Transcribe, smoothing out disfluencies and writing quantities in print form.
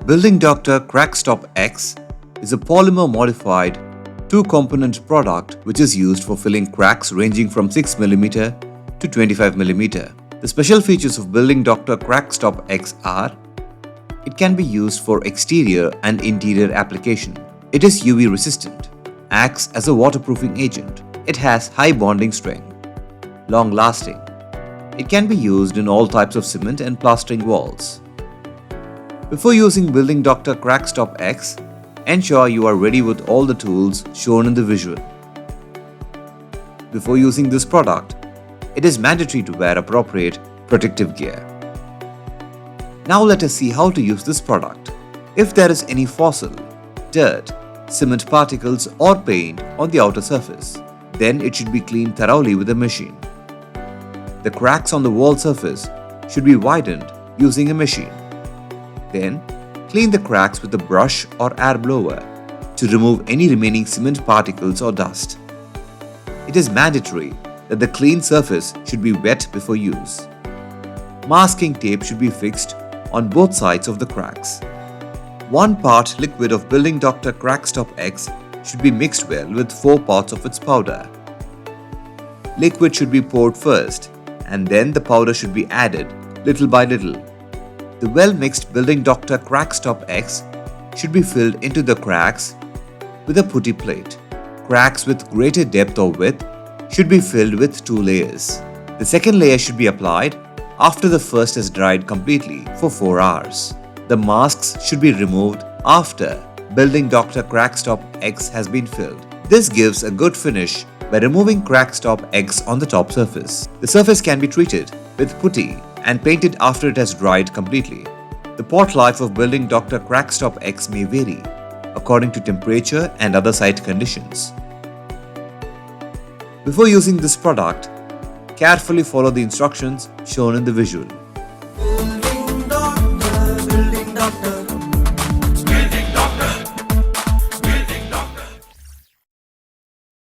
Building Doctor Crackstop X is a polymer-modified two-component product which is used for filling cracks ranging from 6mm to 25mm. The special features of Building Doctor Crackstop X are: it can be used for exterior and interior application. It is UV resistant, acts as a waterproofing agent. It has high bonding strength, long lasting. It can be used in all types of cement and plastering walls. Before using Building Doctor Crackstop X, ensure you are ready with all the tools shown in the visual. Before using this product, it is mandatory to wear appropriate protective gear. Now let us see how to use this product. If there is any fossil, dirt, cement particles or paint on the outer surface, then it should be cleaned thoroughly with a machine. The cracks on the wall surface should be widened using a machine. Then, clean the cracks with a brush or air blower to remove any remaining cement particles or dust. It is mandatory that the clean surface should be wet before use. Masking tape should be fixed on both sides of the cracks. 1 part liquid of Building Doctor Crackstop X should be mixed well with 4 parts of its powder. Liquid should be poured first, and then the powder should be added little by little. The well-mixed Building Doctor Crackstop X should be filled into the cracks with a putty plate. Cracks with greater depth or width should be filled with 2 layers. The second layer should be applied after the first has dried completely for 4 hours. The masks should be removed after Building Doctor Crackstop X has been filled. This gives a good finish by removing Crackstop X on the top surface. The surface can be treated with putty and painted after it has dried completely. The pot life of Building Doctor Crackstop X may vary according to temperature and other site conditions. Before using this product, carefully follow the instructions shown in the visual.